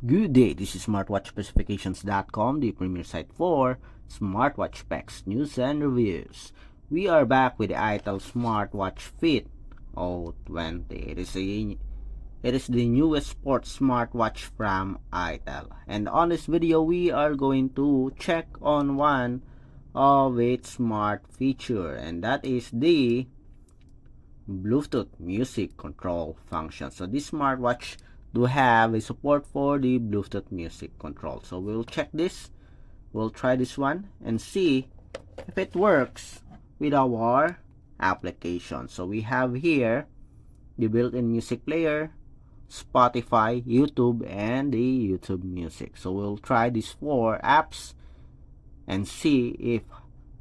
Good day, this is smartwatchspecifications.com, the premier site for smartwatch specs, news, and reviews. We are back with the iTel Smartwatch Fit O20. It is the newest sports smartwatch from iTel. And on this video, we are going to check on one of its smart feature, and that is the Bluetooth music control function. So this smartwatch do have a support for the Bluetooth music control. So we'll check this. We'll try this one and see if it works with our application. So we have here the built-in music player, Spotify, YouTube, and the YouTube Music. So we'll try these 4 apps and see if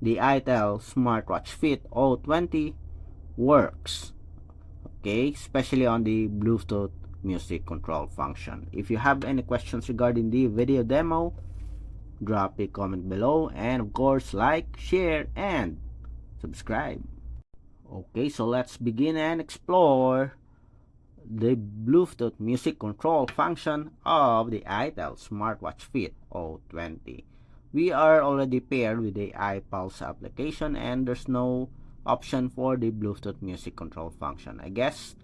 the iTel Smartwatch Fit O20 works, okay, especially on the Bluetooth music control function. If you have any questions regarding the video demo, drop a comment below, and of course like, share, and subscribe. Okay, so let's begin and explore the Bluetooth music control function of the iTel Smartwatch Fit O20. We are already paired with the iPulse application, and there's no option for the Bluetooth music control function. I guess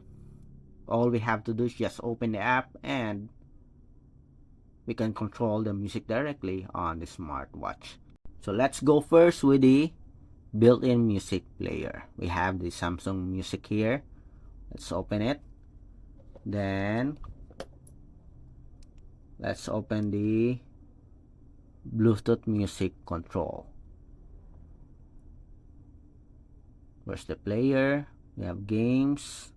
all we have to do is just open the app and we can control the music directly on the smartwatch. So let's go first with the built-in music player. We have the Samsung Music here. Let's open it. Then let's open the Bluetooth music control. Where's the player? We have games,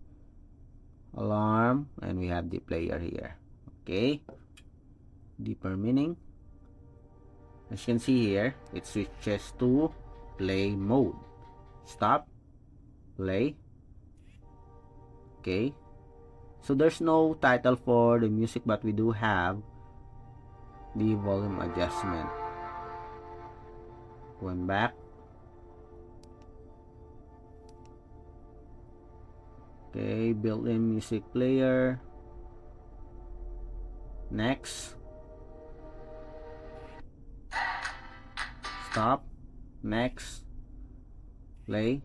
alarm, and we have the player here. Okay, deeper meaning. As you can see here, it switches to play mode. Stop, play. Okay, so there's no title for the music, but we do have the volume adjustment. Going back. Okay, built-in music player. Next. Stop. Next. Play.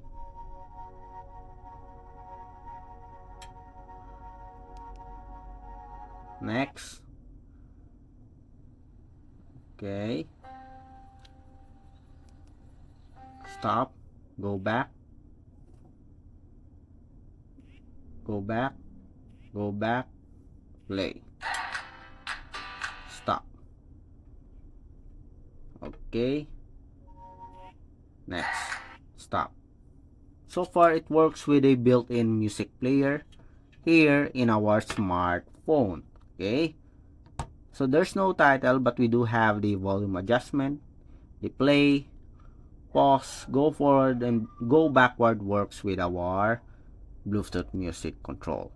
Next. Okay. Stop. Go back. Go back. Go back. Play. Stop. Okay. Next. Stop. So far, it works with a built-in music player here in our smartphone. Okay. So there's no title, but we do have the volume adjustment, the play, pause, go forward, and go backward works with our Bluetooth music control.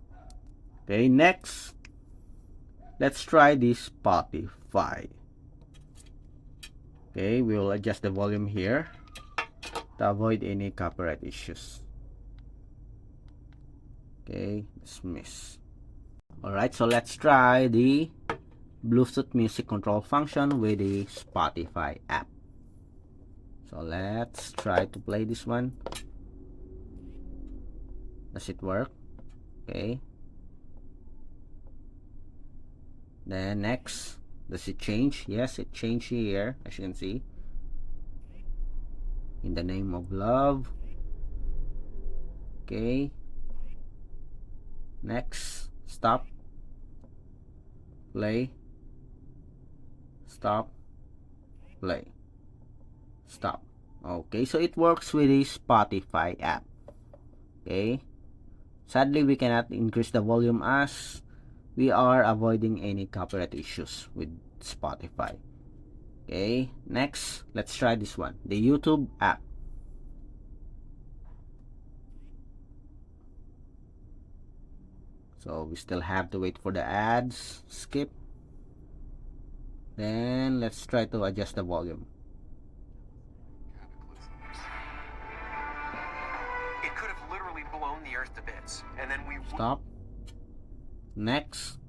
Okay, next, let's try this Spotify. Okay, we will adjust the volume here to avoid any copyright issues. Okay, dismiss. Alright, so let's try the Bluetooth music control function with the Spotify app. So let's try to play this one. Does it work? Okay. Then next, does it change? Yes, it changed here, as you can see. In the name of love. Okay. Next, stop. Play. Stop. Play. Stop. Okay, so it works with the Spotify app. Okay. Sadly, we cannot increase the volume as we are avoiding any copyright issues with Spotify. Okay, next, let's try this one, the YouTube app. So we still have to wait for the ads. Skip. Then let's try to adjust the volume. It could have literally blown the earth to bits, and then we Stop. Next.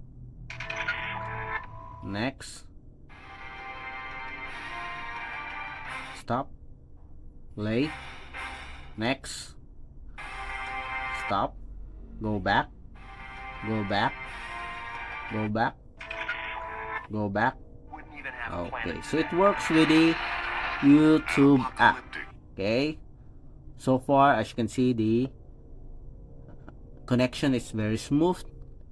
Next. Stop. Play. Next. Stop. Go back. Go back. Go back. Go back. Wouldn't even have a Okay, planet so it today. works with the YouTube app. Okay, so far as you can see, the connection is very smooth.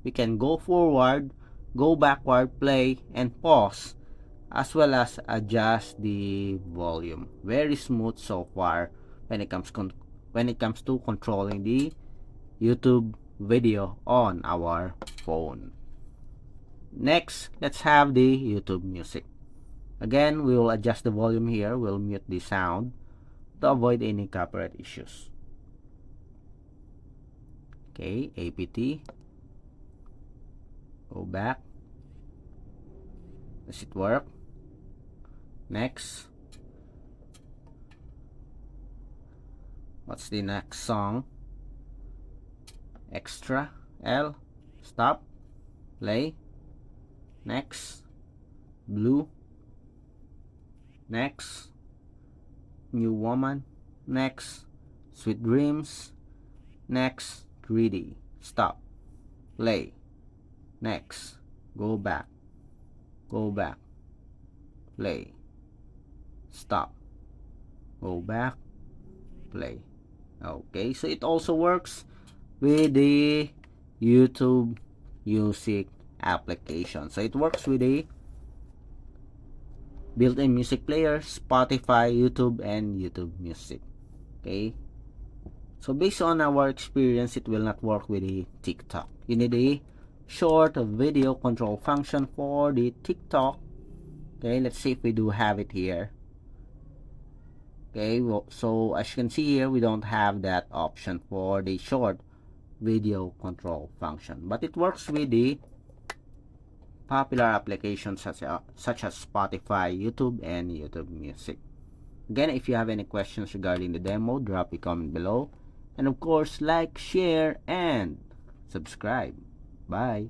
We can go forward, go backward, play, and pause, as well as adjust the volume. Very smooth so far when it comes to controlling the YouTube video on our phone. Next, let's have the YouTube music. Again, we will adjust the volume here. We'll mute the sound to avoid any copyright issues. Okay, APT. Go back. Does it work? Next. What's the next song? Extra. L. Stop. Play. Next. Blue. Next. New Woman. Next. Sweet Dreams. Next. 3D. Stop. Play. Next. Go back. Go back. Play. Stop. Go back. Play. Okay, so it also works with the YouTube Music application. So it works with the built-in music player, Spotify, YouTube, and YouTube Music. Okay, so based on our experience, it will not work with the TikTok. You need a short video control function for the TikTok. Okay, let's see if we do have it here. Okay, well, so as you can see here, we don't have that option for the short video control function, but it works with the popular applications such as Spotify, YouTube, and YouTube Music. Again, if you have any questions regarding the demo, drop a comment below. And of course, like, share, and subscribe. Bye.